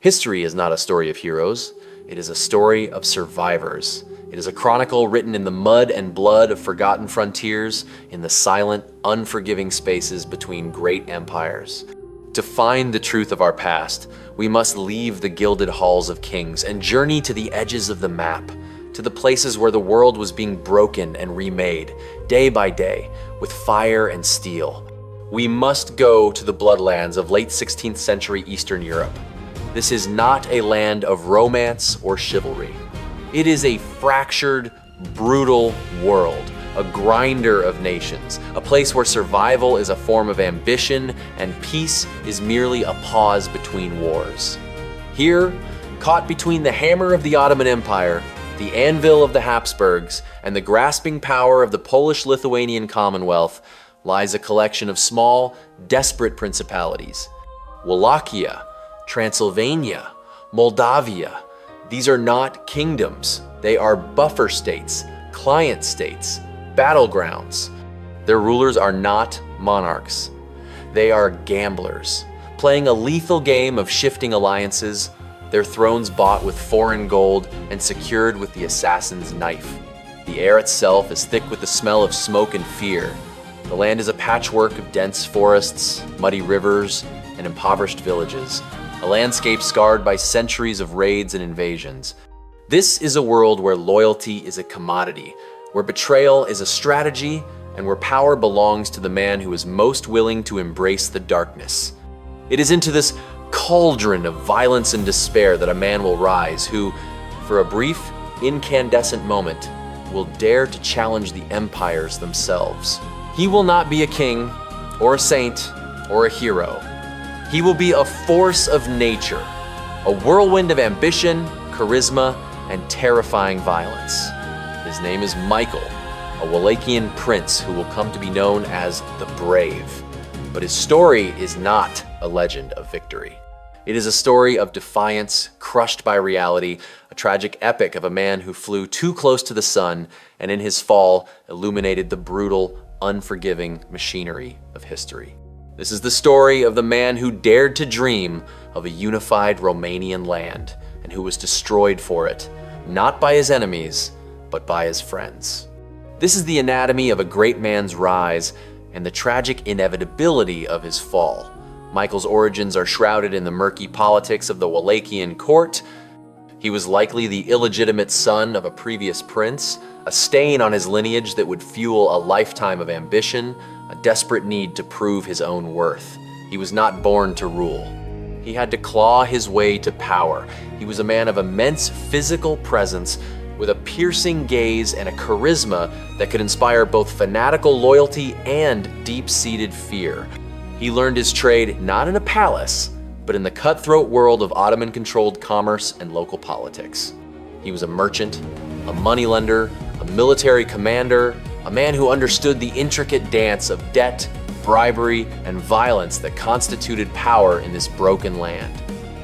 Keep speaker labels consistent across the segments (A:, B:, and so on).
A: History is not a story of heroes. It is a story of survivors. It is a chronicle written in the mud and blood of forgotten frontiers, in the silent, unforgiving spaces between great empires. To find the truth of our past, we must leave the gilded halls of kings and journey to the edges of the map, to the places where the world was being broken and remade, day by day, with fire and steel. We must go to the bloodlands of late 16th century Eastern Europe. This is not a land of romance or chivalry. It is a fractured, brutal world, a grinder of nations, a place where survival is a form of ambition and peace is merely a pause between wars. Here, caught between the hammer of the Ottoman Empire, the anvil of the Habsburgs, and the grasping power of the Polish-Lithuanian Commonwealth, lies a collection of small, desperate principalities. Wallachia, Transylvania, Moldavia. These are not kingdoms. They are buffer states, client states, battlegrounds. Their rulers are not monarchs. They are gamblers, playing a lethal game of shifting alliances, their thrones bought with foreign gold and secured with the assassin's knife. The air itself is thick with the smell of smoke and fear. The land is a patchwork of dense forests, muddy rivers, and impoverished villages, a landscape scarred by centuries of raids and invasions. This is a world where loyalty is a commodity, where betrayal is a strategy, and where power belongs to the man who is most willing to embrace the darkness. It is into this cauldron of violence and despair that a man will rise who, for a brief, incandescent moment, will dare to challenge the empires themselves. He will not be a king, or a saint, or a hero. He will be a force of nature, a whirlwind of ambition, charisma, and terrifying violence. His name is Michael, a Wallachian prince who will come to be known as the Brave. But his story is not a legend of victory. It is a story of defiance, crushed by reality, a tragic epic of a man who flew too close to the sun and in his fall illuminated the brutal, unforgiving machinery of history. This is the story of the man who dared to dream of a unified Romanian land and who was destroyed for it, not by his enemies, but by his friends. This is the anatomy of a great man's rise and the tragic inevitability of his fall. Michael's origins are shrouded in the murky politics of the Wallachian court. He was likely the illegitimate son of a previous prince, a stain on his lineage that would fuel a lifetime of ambition, a desperate need to prove his own worth. He was not born to rule. He had to claw his way to power. He was a man of immense physical presence, with a piercing gaze and a charisma that could inspire both fanatical loyalty and deep-seated fear. He learned his trade not in a palace, but in the cutthroat world of Ottoman-controlled commerce and local politics. He was a merchant, a moneylender, a military commander, a man who understood the intricate dance of debt, bribery, and violence that constituted power in this broken land.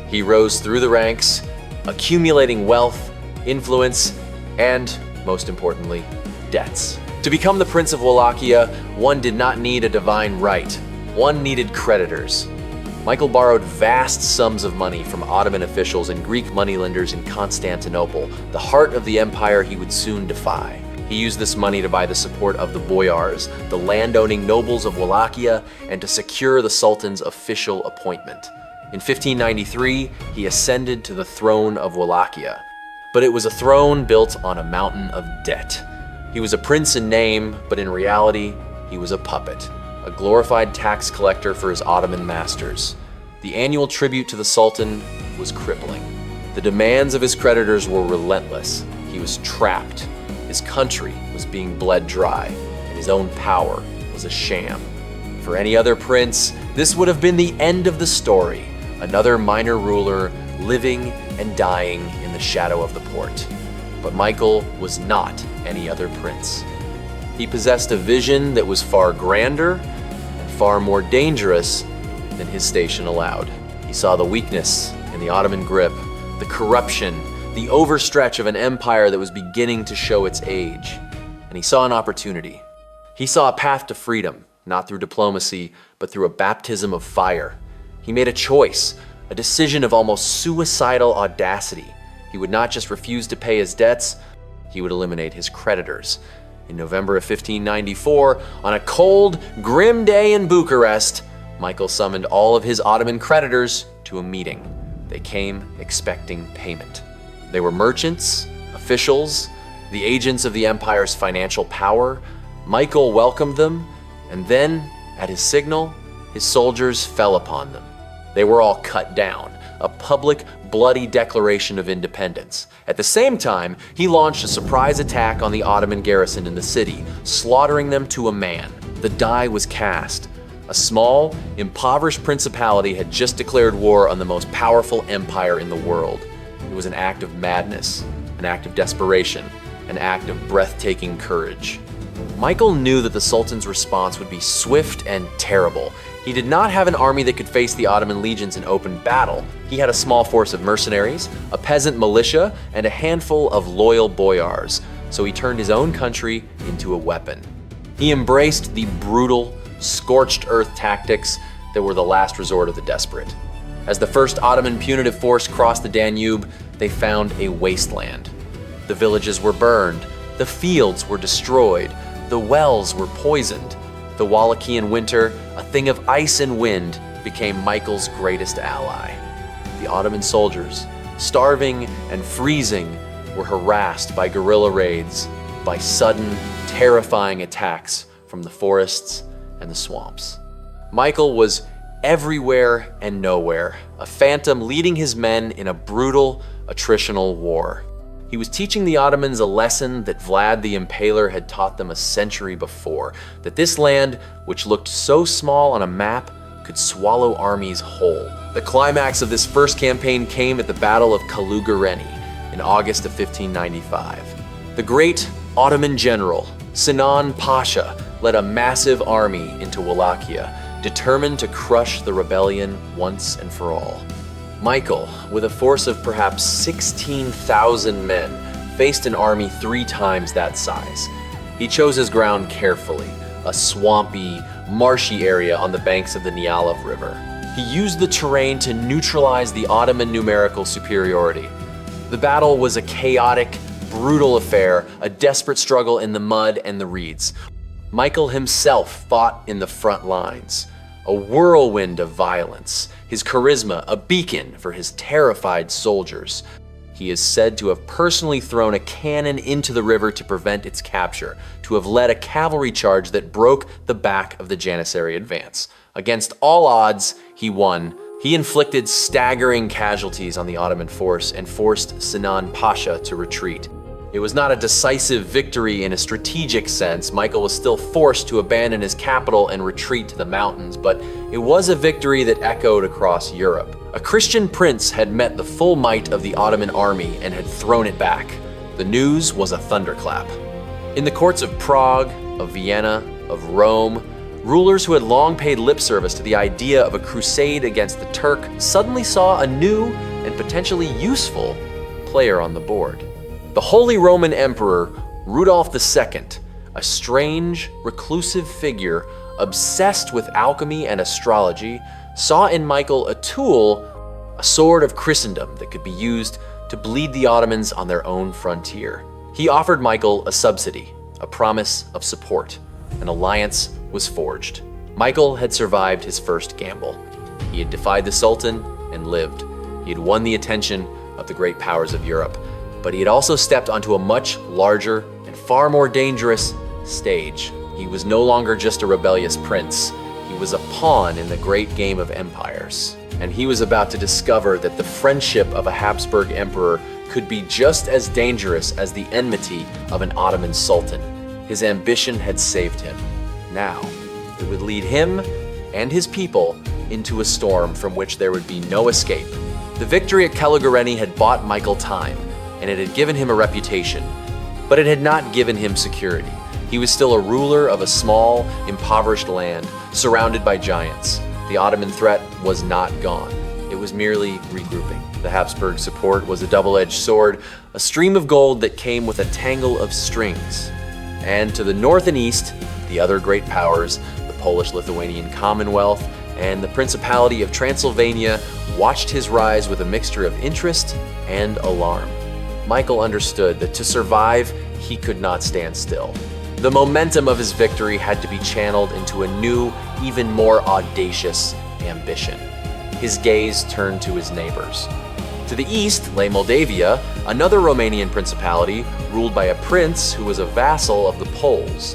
A: He rose through the ranks, accumulating wealth, influence, and, most importantly, debts. To become the Prince of Wallachia, one did not need a divine right. One needed creditors. Michael borrowed vast sums of money from Ottoman officials and Greek moneylenders in Constantinople, the heart of the empire he would soon defy. He used this money to buy the support of the boyars, the landowning nobles of Wallachia, and to secure the Sultan's official appointment. In 1593, he ascended to the throne of Wallachia. But it was a throne built on a mountain of debt. He was a prince in name, but in reality, he was a puppet, a glorified tax collector for his Ottoman masters. The annual tribute to the Sultan was crippling. The demands of his creditors were relentless. He was trapped. His country was being bled dry, and his own power was a sham. For any other prince, this would have been the end of the story. Another minor ruler living and dying in the shadow of the port. But Michael was not any other prince. He possessed a vision that was far grander and far more dangerous than his station allowed. He saw the weakness in the Ottoman grip, the corruption, the overstretch of an empire that was beginning to show its age. And he saw an opportunity. He saw a path to freedom, not through diplomacy, but through a baptism of fire. He made a choice a decision of almost suicidal audacity. He would not just refuse to pay his debts, he would eliminate his creditors. In November of 1594, on a cold, grim day in Bucharest, Michael summoned all of his Ottoman creditors to a meeting. They came expecting payment. They were merchants, officials, the agents of the empire's financial power. Michael welcomed them, and then, at his signal, his soldiers fell upon them. They were all cut down, a public, bloody declaration of independence. At the same time, he launched a surprise attack on the Ottoman garrison in the city, slaughtering them to a man. The die was cast. A small, impoverished principality had just declared war on the most powerful empire in the world. It was an act of madness, an act of desperation, an act of breathtaking courage. Michael knew that the Sultan's response would be swift and terrible. He did not have an army that could face the Ottoman legions in open battle. He had a small force of mercenaries, a peasant militia, and a handful of loyal boyars, so he turned his own country into a weapon. He embraced the brutal, scorched-earth tactics that were the last resort of the desperate. As the first Ottoman punitive force crossed the Danube, they found a wasteland. The villages were burned, the fields were destroyed, the wells were poisoned. The Wallachian winter, a thing of ice and wind, became Michael's greatest ally. The Ottoman soldiers, starving and freezing, were harassed by guerrilla raids, by sudden, terrifying attacks from the forests and the swamps. Michael was everywhere and nowhere, a phantom leading his men in a brutal, attritional war. He was teaching the Ottomans a lesson that Vlad the Impaler had taught them a century before, that this land, which looked so small on a map, could swallow armies whole. The climax of this first campaign came at the Battle of Kalugureni in August of 1595. The great Ottoman general, Sinan Pasha, led a massive army into Wallachia, determined to crush the rebellion once and for all. Michael, with a force of perhaps 16,000 men, faced an army 3 times that size. He chose his ground carefully, a swampy, marshy area on the banks of the Nyalov River. He used the terrain to neutralize the Ottoman numerical superiority. The battle was a chaotic, brutal affair, a desperate struggle in the mud and the reeds. Michael himself fought in the front lines, a whirlwind of violence, his charisma a beacon for his terrified soldiers. He is said to have personally thrown a cannon into the river to prevent its capture, to have led a cavalry charge that broke the back of the Janissary advance. Against all odds, he won. He inflicted staggering casualties on the Ottoman force and forced Sinan Pasha to retreat. It was not a decisive victory in a strategic sense. Michael was still forced to abandon his capital and retreat to the mountains, but it was a victory that echoed across Europe. A Christian prince had met the full might of the Ottoman army and had thrown it back. The news was a thunderclap. In the courts of Prague, of Vienna, of Rome, rulers who had long paid lip service to the idea of a crusade against the Turk suddenly saw a new and potentially useful player on the board. The Holy Roman Emperor Rudolph II, a strange, reclusive figure obsessed with alchemy and astrology, saw in Michael a tool, a sword of Christendom that could be used to bleed the Ottomans on their own frontier. He offered Michael a subsidy, a promise of support. An alliance was forged. Michael had survived his first gamble. He had defied the Sultan and lived. He had won the attention of the great powers of Europe. But he had also stepped onto a much larger and far more dangerous stage. He was no longer just a rebellious prince. He was a pawn in the great game of empires. And he was about to discover that the friendship of a Habsburg emperor could be just as dangerous as the enmity of an Ottoman sultan. His ambition had saved him. Now, it would lead him and his people into a storm from which there would be no escape. The victory at Kalugureni had bought Michael time, and it had given him a reputation, but it had not given him security. He was still a ruler of a small, impoverished land, surrounded by giants. The Ottoman threat was not gone. It was merely regrouping. The Habsburg support was a double-edged sword, a stream of gold that came with a tangle of strings. And to the north and east, the other great powers, the Polish-Lithuanian Commonwealth and the Principality of Transylvania watched his rise with a mixture of interest and alarm. Michael understood that to survive, he could not stand still. The momentum of his victory had to be channeled into a new, even more audacious ambition. His gaze turned to his neighbors. To the east lay Moldavia, another Romanian principality ruled by a prince who was a vassal of the Poles.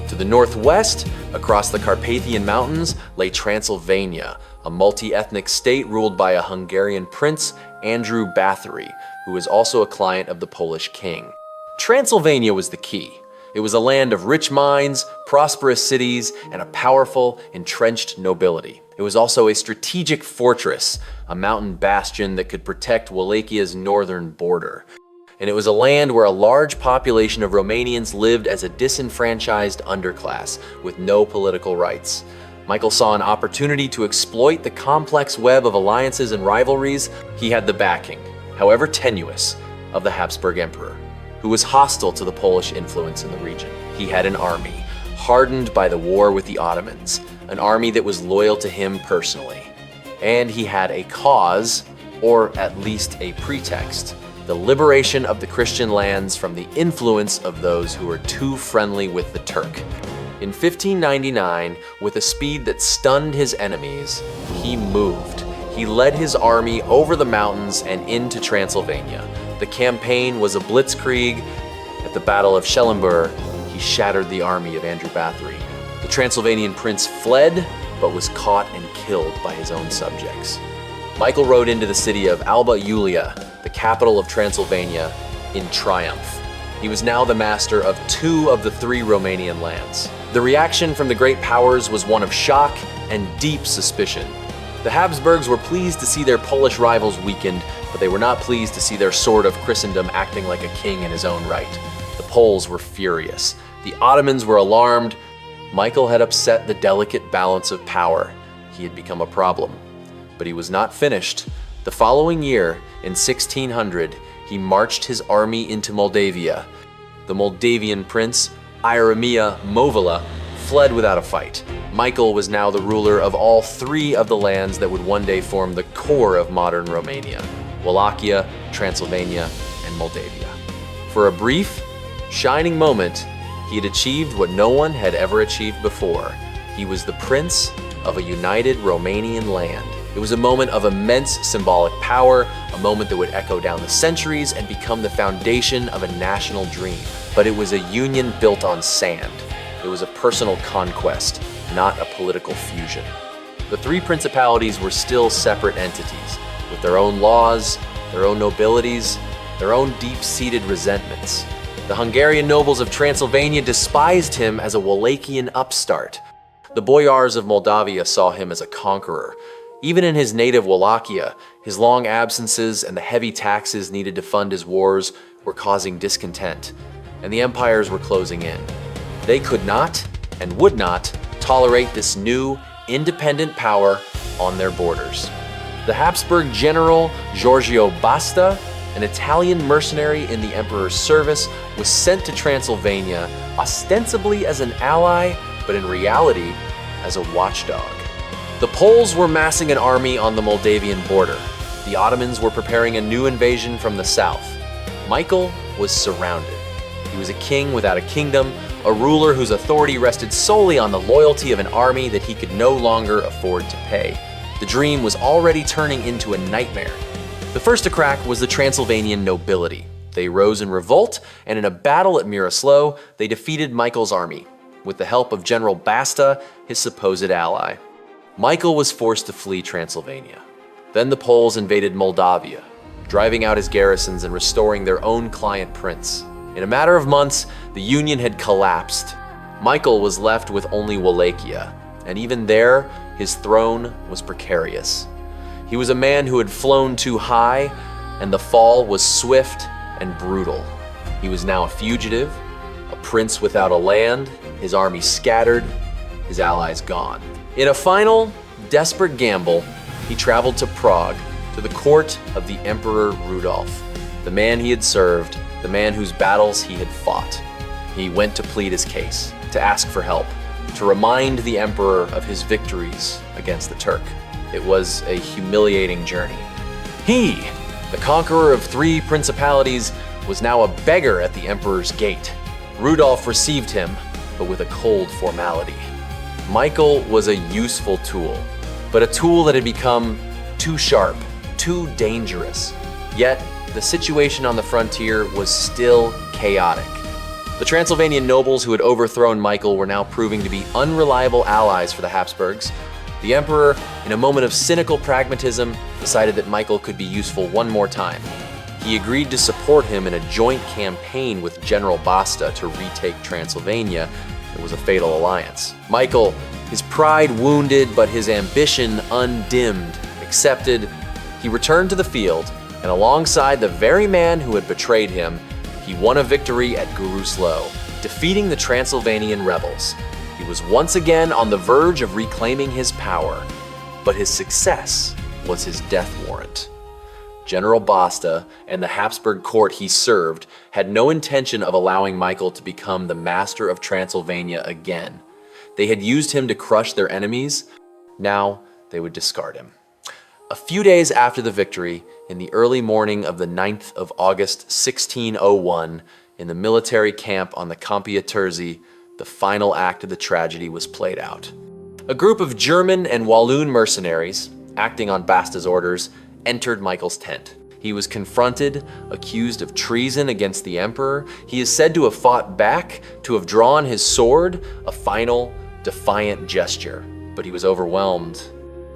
A: To the northwest, across the Carpathian Mountains, lay Transylvania, a multi-ethnic state ruled by a Hungarian prince, Andrew Bathory, who was also a client of the Polish king. Transylvania was the key. It was a land of rich mines, prosperous cities, and a powerful, entrenched nobility. It was also a strategic fortress, a mountain bastion that could protect Wallachia's northern border. And it was a land where a large population of Romanians lived as a disenfranchised underclass with no political rights. Michael saw an opportunity to exploit the complex web of alliances and rivalries. He had the backing, however tenuous, of the Habsburg Emperor, who was hostile to the Polish influence in the region. He had an army, hardened by the war with the Ottomans, an army that was loyal to him personally. And he had a cause, or at least a pretext: the liberation of the Christian lands from the influence of those who were too friendly with the Turk. In 1599, with a speed that stunned his enemies, he moved. He led his army over the mountains and into Transylvania. The campaign was a blitzkrieg. At the Battle of Schellenberg, he shattered the army of Andrew Bathory. The Transylvanian prince fled, but was caught and killed by his own subjects. Michael rode into the city of Alba Iulia, the capital of Transylvania, in triumph. He was now the master of 2 of the 3 Romanian lands. The reaction from the great powers was one of shock and deep suspicion. The Habsburgs were pleased to see their Polish rivals weakened, but they were not pleased to see their sword of Christendom acting like a king in his own right. The Poles were furious. The Ottomans were alarmed. Michael had upset the delicate balance of power. He had become a problem. But he was not finished. The following year, in 1600, he marched his army into Moldavia. The Moldavian prince, Iremia Movila, fled without a fight. Michael was now the ruler of all 3 of the lands that would one day form the core of modern Romania: Wallachia, Transylvania, and Moldavia. For a brief, shining moment, he had achieved what no one had ever achieved before. He was the prince of a united Romanian land. It was a moment of immense symbolic power, a moment that would echo down the centuries and become the foundation of a national dream. But it was a union built on sand. It was a personal conquest, not a political fusion. The 3 principalities were still separate entities, with their own laws, their own nobilities, their own deep-seated resentments. The Hungarian nobles of Transylvania despised him as a Wallachian upstart. The boyars of Moldavia saw him as a conqueror. Even in his native Wallachia, his long absences and the heavy taxes needed to fund his wars were causing discontent, and the empires were closing in. They could not and would not tolerate this new, independent power on their borders. The Habsburg general Giorgio Basta, an Italian mercenary in the emperor's service, was sent to Transylvania ostensibly as an ally, but in reality as a watchdog. The Poles were massing an army on the Moldavian border. The Ottomans were preparing a new invasion from the south. Michael was surrounded. He was a king without a kingdom, a ruler whose authority rested solely on the loyalty of an army that he could no longer afford to pay. The dream was already turning into a nightmare. The first to crack was the Transylvanian nobility. They rose in revolt, and in a battle at Miroslav, they defeated Michael's army, with the help of General Basta, his supposed ally. Michael was forced to flee Transylvania. Then the Poles invaded Moldavia, driving out his garrisons and restoring their own client prince. In a matter of months, the union had collapsed. Michael was left with only Wallachia, and even there, his throne was precarious. He was a man who had flown too high, and the fall was swift and brutal. He was now a fugitive, a prince without a land, his army scattered, his allies gone. In a final, desperate gamble, he traveled to Prague, to the court of the Emperor Rudolf, the man he had served, the man whose battles he had fought. He went to plead his case, to ask for help. to remind the emperor of his victories against the Turk. It was a humiliating journey. He, the conqueror of 3 principalities, was now a beggar at the emperor's gate. Rudolf received him, but with a cold formality. Michael was a useful tool, but a tool that had become too sharp, too dangerous. Yet, the situation on the frontier was still chaotic. The Transylvanian nobles who had overthrown Michael were now proving to be unreliable allies for the Habsburgs. The emperor, in a moment of cynical pragmatism, decided that Michael could be useful one more time. He agreed to support him in a joint campaign with General Basta to retake Transylvania. It was a fatal alliance. Michael, his pride wounded but his ambition undimmed, accepted. He returned to the field, and alongside the very man who had betrayed him, he won a victory at Guruslo, defeating the Transylvanian rebels. He was once again on the verge of reclaiming his power, but his success was his death warrant. General Basta and the Habsburg court he served had no intention of allowing Michael to become the master of Transylvania again. They had used him to crush their enemies. Now they would discard him. A few days after the victory, in the early morning of the 9th of August 1601, in the military camp on the Campia Terzi, the final act of the tragedy was played out. A group of German and Walloon mercenaries, acting on Basta's orders, entered Michael's tent. He was confronted, accused of treason against the emperor. He is said to have fought back, to have drawn his sword, a final, defiant gesture, but he was overwhelmed.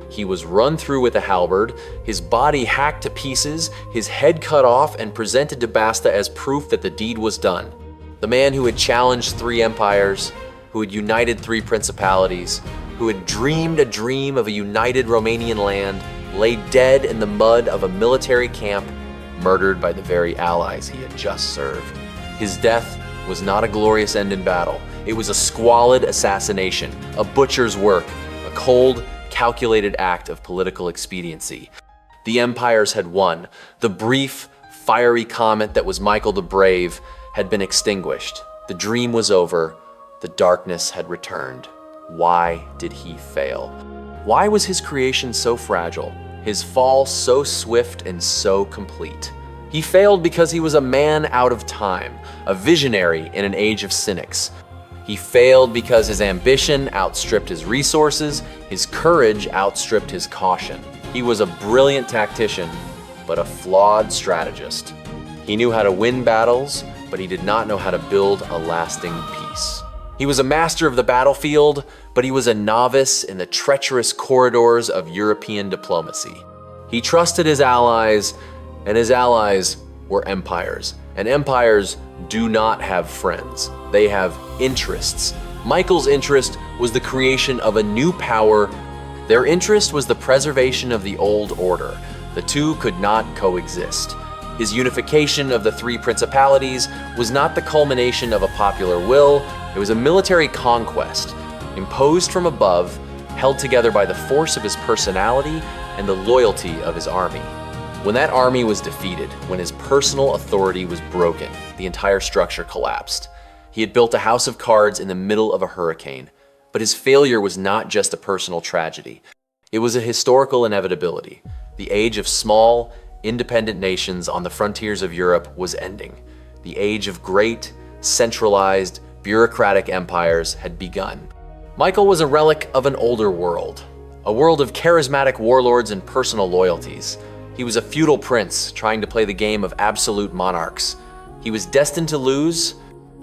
A: He was run through with a halberd, his body hacked to pieces, his head cut off and presented to Basta as proof that the deed was done. The man who had challenged 3 empires, who had united 3 principalities, who had dreamed a dream of a united Romanian land, lay dead in the mud of a military camp, murdered by the very allies he had just served. His death was not a glorious end in battle. It was a squalid assassination, a butcher's work, a cold, calculated act of political expediency. The empires had won. The brief, fiery comet that was Michael the Brave had been extinguished. The dream was over. The darkness had returned. Why did he fail? Why was his creation so fragile, his fall so swift and so complete? He failed because he was a man out of time, a visionary in an age of cynics. He failed because his ambition outstripped his resources, his courage outstripped his caution. He was a brilliant tactician, but a flawed strategist. He knew how to win battles, but he did not know how to build a lasting peace. He was a master of the battlefield, but he was a novice in the treacherous corridors of European diplomacy. He trusted his allies, and his allies were empires. And empires do not have friends. They have interests. Michael's interest was the creation of a new power. Their interest was the preservation of the old order. The two could not coexist. His unification of the 3 principalities was not the culmination of a popular will. It was a military conquest, imposed from above, held together by the force of his personality and the loyalty of his army. When that army was defeated, when his personal authority was broken, the entire structure collapsed. He had built a house of cards in the middle of a hurricane, but his failure was not just a personal tragedy. It was a historical inevitability. The age of small, independent nations on the frontiers of Europe was ending. The age of great, centralized, bureaucratic empires had begun. Michael was a relic of an older world, a world of charismatic warlords and personal loyalties. He was a feudal prince trying to play the game of absolute monarchs. He was destined to lose.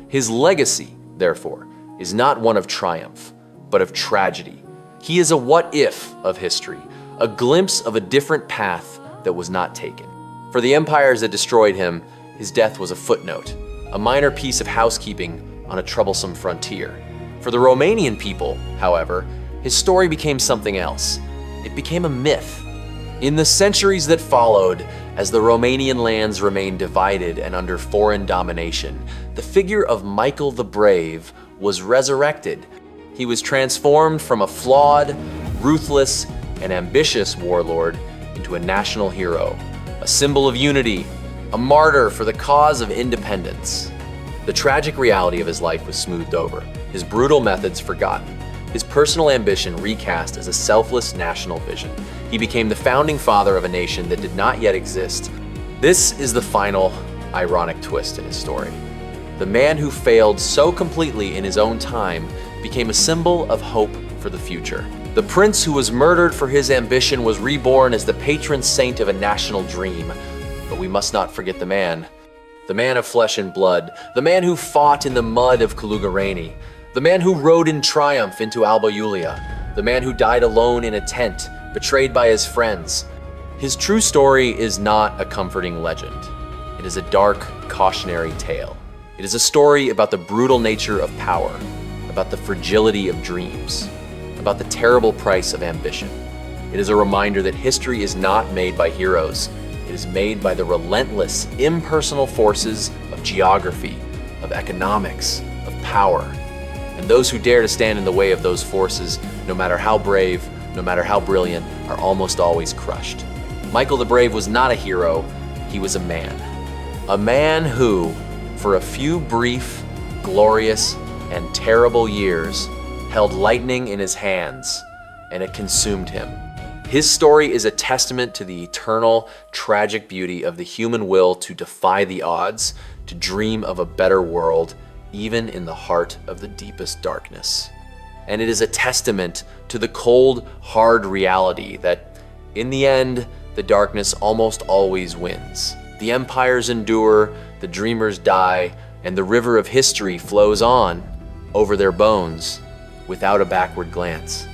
A: His legacy, therefore, is not one of triumph, but of tragedy. He is a what-if of history, a glimpse of a different path that was not taken. For the empires that destroyed him, his death was a footnote, a minor piece of housekeeping on a troublesome frontier. For the Romanian people, however, his story became something else. It became a myth. In the centuries that followed, as the Romanian lands remained divided and under foreign domination, the figure of Michael the Brave was resurrected. He was transformed from a flawed, ruthless, and ambitious warlord into a national hero, a symbol of unity, a martyr for the cause of independence. The tragic reality of his life was smoothed over, his brutal methods forgotten. his personal ambition recast as a selfless national vision. He became the founding father of a nation that did not yet exist. This is the final ironic twist in his story. The man who failed so completely in his own time became a symbol of hope for the future. The prince who was murdered for his ambition was reborn as the patron saint of a national dream. But we must not forget the man of flesh and blood, the man who fought in the mud of Kaluga, the man who rode in triumph into Alba Iulia, the man who died alone in a tent, betrayed by his friends. His true story is not a comforting legend. It is a dark, cautionary tale. It is a story about the brutal nature of power, about the fragility of dreams, about the terrible price of ambition. It is a reminder that history is not made by heroes. It is made by the relentless, impersonal forces of geography, of economics, of power. And those who dare to stand in the way of those forces, no matter how brave, no matter how brilliant, are almost always crushed. Michael the Brave was not a hero, he was a man. A man who, for a few brief, glorious, and terrible years, held lightning in his hands, and it consumed him. His story is a testament to the eternal, tragic beauty of the human will to defy the odds, to dream of a better world, even in the heart of the deepest darkness. And it is a testament to the cold, hard reality that, in the end, the darkness almost always wins. The empires endure, the dreamers die, and the river of history flows on over their bones without a backward glance.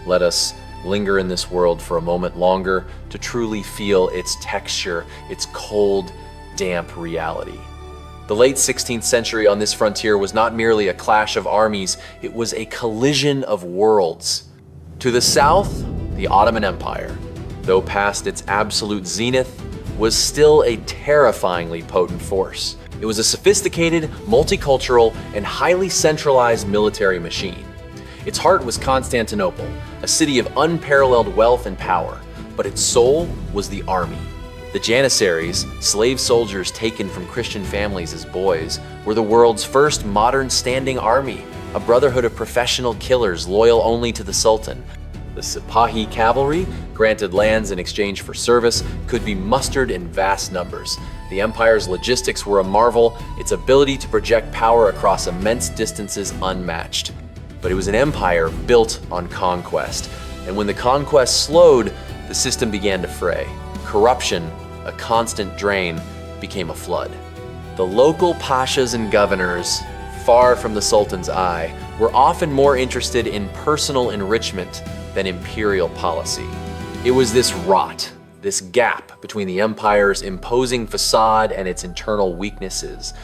A: Let us linger in this world for a moment longer to truly feel its texture, its cold, damp reality. The late 16th century on this frontier was not merely a clash of armies, it was a collision of worlds. To the south, the Ottoman Empire, though past its absolute zenith, was still a terrifyingly potent force. It was a sophisticated, multicultural, and highly centralized military machine. Its heart was Constantinople, a city of unparalleled wealth and power, but its soul was the army. The Janissaries, slave soldiers taken from Christian families as boys, were the world's first modern standing army, a brotherhood of professional killers loyal only to the Sultan. The Sipahi cavalry, granted lands in exchange for service, could be mustered in vast numbers. The empire's logistics were a marvel, its ability to project power across immense distances unmatched. But it was an empire built on conquest, and when the conquest slowed, the system began to fray. Corruption, a constant drain, became a flood. The local pashas and governors, far from the Sultan's eye, were often more interested in personal enrichment than imperial policy. It was this rot, this gap between the empire's imposing facade and its internal weaknesses,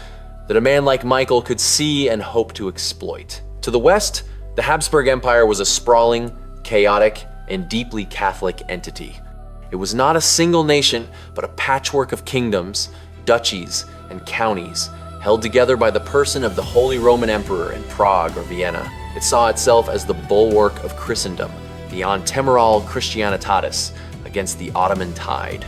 A: that a man like Michael could see and hope to exploit. To the west, the Habsburg Empire was a sprawling, chaotic, and deeply Catholic entity. It was not a single nation, but a patchwork of kingdoms, duchies, and counties, held together by the person of the Holy Roman Emperor in Prague or Vienna. It saw itself as the bulwark of Christendom, the Antemurale Christianitatis, against the Ottoman tide.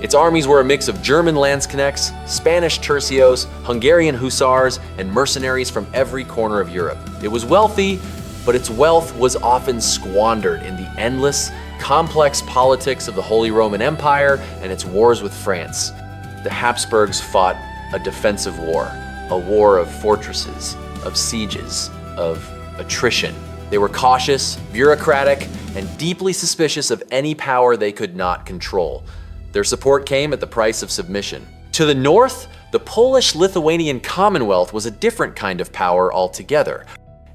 A: Its armies were a mix of German Landsknechts, Spanish tercios, Hungarian hussars, and mercenaries from every corner of Europe. It was wealthy, but its wealth was often squandered in the endless, complex politics of the Holy Roman Empire and its wars with France. The Habsburgs fought a defensive war, a war of fortresses, of sieges, of attrition. They were cautious, bureaucratic, and deeply suspicious of any power they could not control. Their support came at the price of submission. To the north, the Polish-Lithuanian Commonwealth was a different kind of power altogether.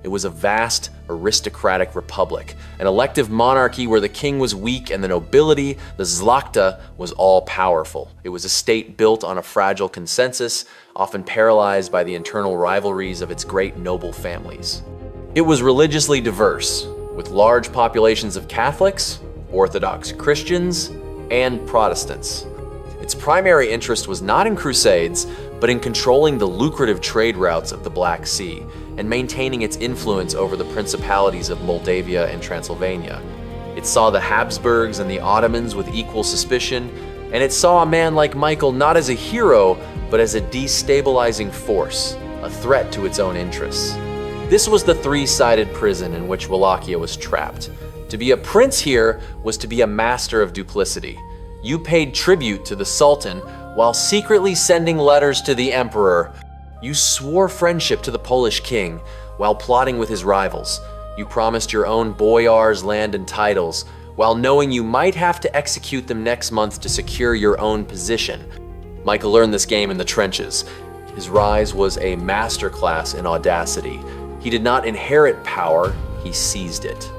A: It was a vast, aristocratic republic, an elective monarchy where the king was weak and the nobility, the szlachta, was all-powerful. It was a state built on a fragile consensus, often paralyzed by the internal rivalries of its great noble families. It was religiously diverse, with large populations of Catholics, Orthodox Christians, and Protestants. Its primary interest was not in crusades, but in controlling the lucrative trade routes of the Black Sea and maintaining its influence over the principalities of Moldavia and Transylvania. It saw the Habsburgs and the Ottomans with equal suspicion, and it saw a man like Michael not as a hero, but as a destabilizing force, a threat to its own interests. This was the three-sided prison in which Wallachia was trapped. To be a prince here was to be a master of duplicity. You paid tribute to the Sultan while secretly sending letters to the emperor. You swore friendship to the Polish king while plotting with his rivals. You promised your own boyars land and titles while knowing you might have to execute them next month to secure your own position. Michael learned this game in the trenches. His rise was a masterclass in audacity. He did not inherit power, he seized it.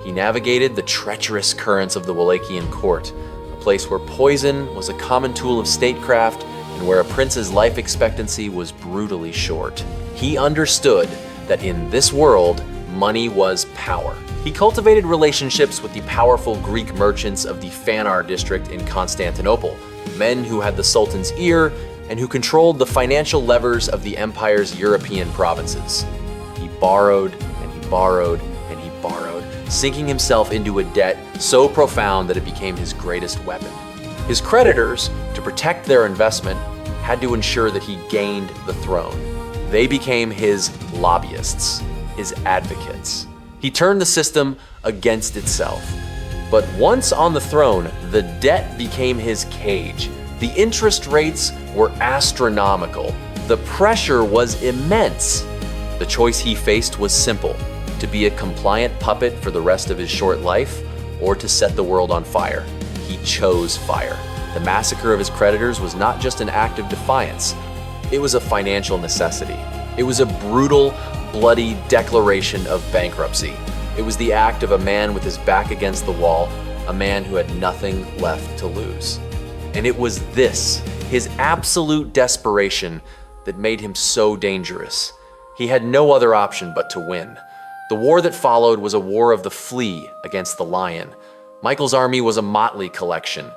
A: He navigated the treacherous currents of the Wallachian court, a place where poison was a common tool of statecraft and where a prince's life expectancy was brutally short. He understood that in this world, money was power. He cultivated relationships with the powerful Greek merchants of the Phanar district in Constantinople, men who had the Sultan's ear and who controlled the financial levers of the empire's European provinces. He borrowed and he borrowed and he borrowed, sinking himself into a debt so profound that it became his greatest weapon. His creditors, to protect their investment, had to ensure that he gained the throne. They became his lobbyists, his advocates. He turned the system against itself. But once on the throne, the debt became his cage. The interest rates were astronomical. The pressure was immense. The choice he faced was simple: to be a compliant puppet for the rest of his short life, or to set the world on fire. He chose fire. The massacre of his creditors was not just an act of defiance. It was a financial necessity. It was a brutal, bloody declaration of bankruptcy. It was the act of a man with his back against the wall, a man who had nothing left to lose. And it was this, his absolute desperation, that made him so dangerous. He had no other option but to win. The war that followed was a war of the flea against the lion. Michael's army was a motley collection.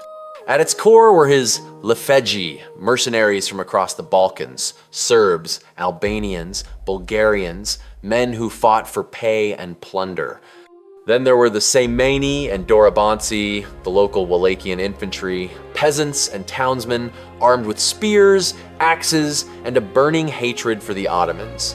A: At its core were his lefegi, mercenaries from across the Balkans, Serbs, Albanians, Bulgarians, men who fought for pay and plunder. Then there were the Seimeni and Dorobanci, the local Wallachian infantry, peasants and townsmen armed with spears, axes, and a burning hatred for the Ottomans.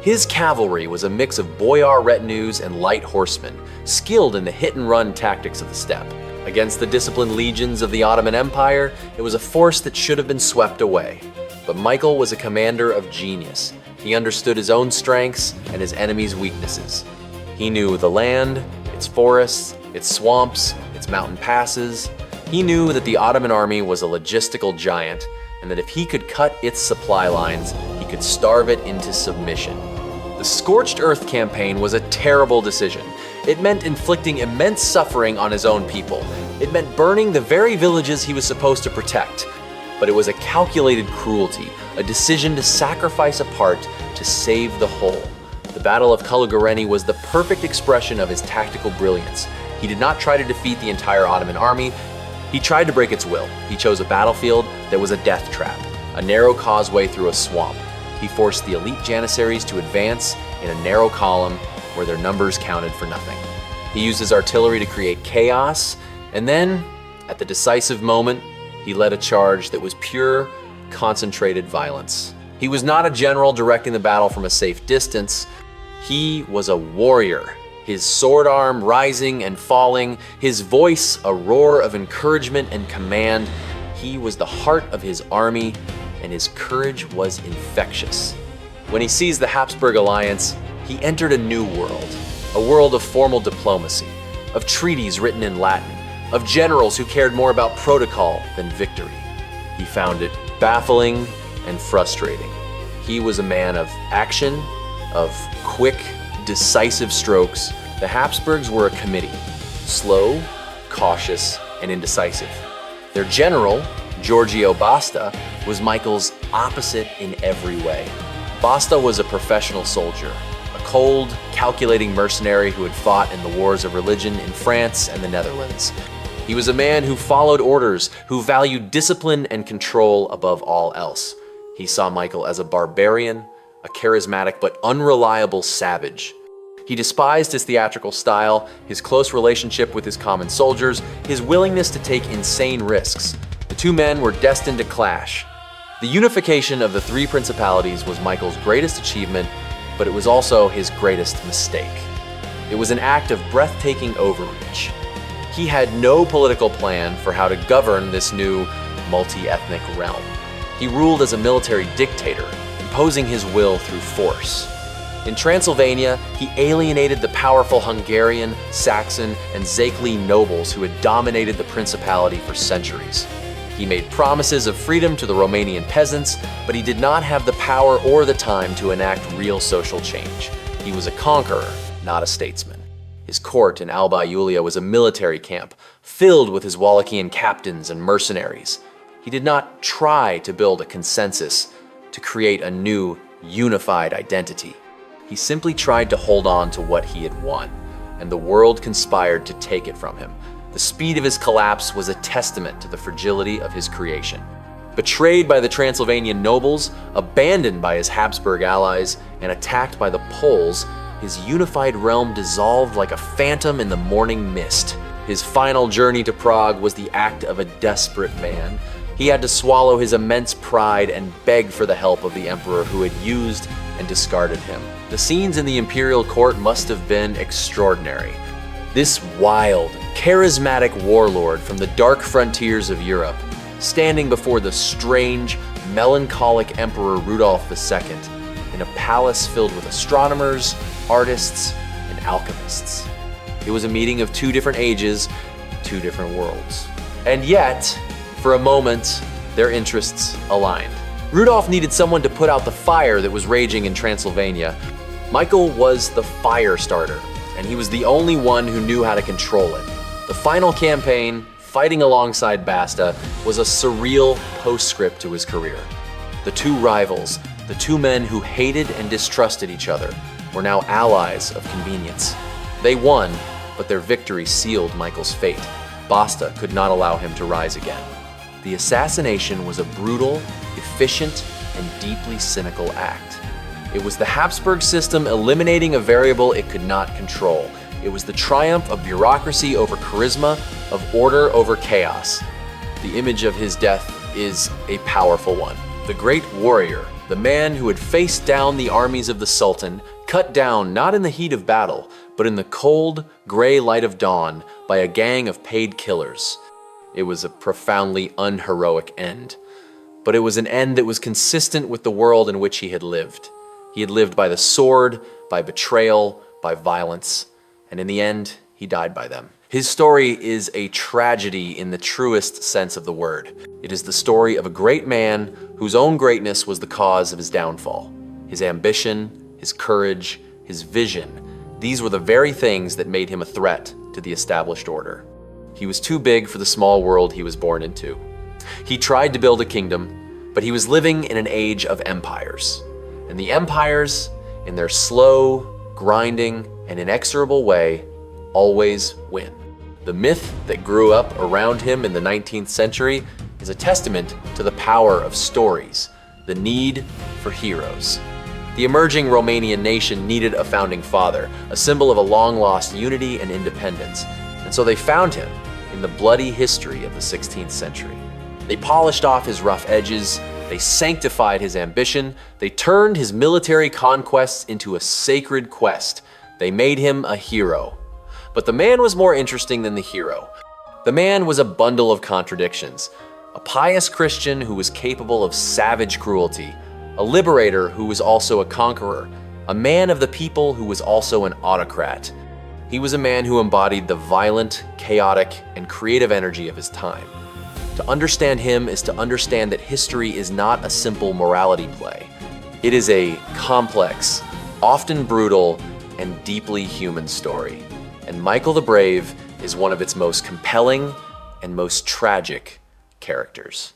A: His cavalry was a mix of boyar retinues and light horsemen, skilled in the hit-and-run tactics of the steppe. Against the disciplined legions of the Ottoman Empire, it was a force that should have been swept away. But Michael was a commander of genius. He understood his own strengths and his enemies' weaknesses. He knew the land, its forests, its swamps, its mountain passes. He knew that the Ottoman army was a logistical giant, and that if he could cut its supply lines, he could starve it into submission. The Scorched-Earth campaign was a terrible decision. It meant inflicting immense suffering on his own people. It meant burning the very villages he was supposed to protect. But it was a calculated cruelty, a decision to sacrifice a part to save the whole. The Battle of Kulugareni was the perfect expression of his tactical brilliance. He did not try to defeat the entire Ottoman army. He tried to break its will. He chose a battlefield that was a death trap, a narrow causeway through a swamp. He forced the elite janissaries to advance in a narrow column where their numbers counted for nothing. He used his artillery to create chaos, and then, at the decisive moment, he led a charge that was pure, concentrated violence. He was not a general directing the battle from a safe distance. He was a warrior, his sword arm rising and falling, his voice a roar of encouragement and command. He was the heart of his army, and his courage was infectious. When he seized the Habsburg alliance, he entered a new world, a world of formal diplomacy, of treaties written in Latin, of generals who cared more about protocol than victory. He found it baffling and frustrating. He was a man of action, of quick, decisive strokes. The Habsburgs were a committee, slow, cautious, and indecisive. Their general, Giorgio Basta, was Michael's opposite in every way. Basta was a professional soldier, a cold, calculating mercenary who had fought in the wars of religion in France and the Netherlands. He was a man who followed orders, who valued discipline and control above all else. He saw Michael as a barbarian, a charismatic but unreliable savage. He despised his theatrical style, his close relationship with his common soldiers, his willingness to take insane risks. The two men were destined to clash. The unification of the three principalities was Michael's greatest achievement, but it was also his greatest mistake. It was an act of breathtaking overreach. He had no political plan for how to govern this new multi-ethnic realm. He ruled as a military dictator, imposing his will through force. In Transylvania, he alienated the powerful Hungarian, Saxon, and Székely nobles who had dominated the principality for centuries. He made promises of freedom to the Romanian peasants, but he did not have the power or the time to enact real social change. He was a conqueror, not a statesman. His court in Alba Iulia was a military camp, filled with his Wallachian captains and mercenaries. He did not try to build a consensus, to create a new, unified identity. He simply tried to hold on to what he had won, and the world conspired to take it from him. The speed of his collapse was a testament to the fragility of his creation. Betrayed by the Transylvanian nobles, abandoned by his Habsburg allies, and attacked by the Poles, his unified realm dissolved like a phantom in the morning mist. His final journey to Prague was the act of a desperate man. He had to swallow his immense pride and beg for the help of the emperor who had used and discarded him. The scenes in the imperial court must have been extraordinary. This wild, charismatic warlord from the dark frontiers of Europe, standing before the strange, melancholic Emperor Rudolf II in a palace filled with astronomers, artists, and alchemists. It was a meeting of two different ages, two different worlds. And yet, for a moment, their interests aligned. Rudolf needed someone to put out the fire that was raging in Transylvania. Michael was the fire starter, and he was the only one who knew how to control it. The final campaign, fighting alongside Basta, was a surreal postscript to his career. The two rivals, the two men who hated and distrusted each other, were now allies of convenience. They won, but their victory sealed Michael's fate. Basta could not allow him to rise again. The assassination was a brutal, efficient, and deeply cynical act. It was the Habsburg system eliminating a variable it could not control. It was the triumph of bureaucracy over charisma, of order over chaos. The image of his death is a powerful one. The great warrior, the man who had faced down the armies of the Sultan, cut down not in the heat of battle, but in the cold, gray light of dawn by a gang of paid killers. It was a profoundly unheroic end. But it was an end that was consistent with the world in which he had lived. He had lived by the sword, by betrayal, by violence, and in the end, he died by them. His story is a tragedy in the truest sense of the word. It is the story of a great man whose own greatness was the cause of his downfall. His ambition, his courage, his vision, these were the very things that made him a threat to the established order. He was too big for the small world he was born into. He tried to build a kingdom, but he was living in an age of empires. And the empires, in their slow, grinding, and inexorable way, always win. The myth that grew up around him in the 19th century is a testament to the power of stories, the need for heroes. The emerging Romanian nation needed a founding father, a symbol of a long-lost unity and independence, and so they found him in the bloody history of the 16th century. They polished off his rough edges, they sanctified his ambition, they turned his military conquests into a sacred quest. They made him a hero. But the man was more interesting than the hero. The man was a bundle of contradictions, a pious Christian who was capable of savage cruelty, a liberator who was also a conqueror, a man of the people who was also an autocrat. He was a man who embodied the violent, chaotic, and creative energy of his time. To understand him is to understand that history is not a simple morality play. It is a complex, often brutal, and deeply human story. And Michael the Brave is one of its most compelling and most tragic characters.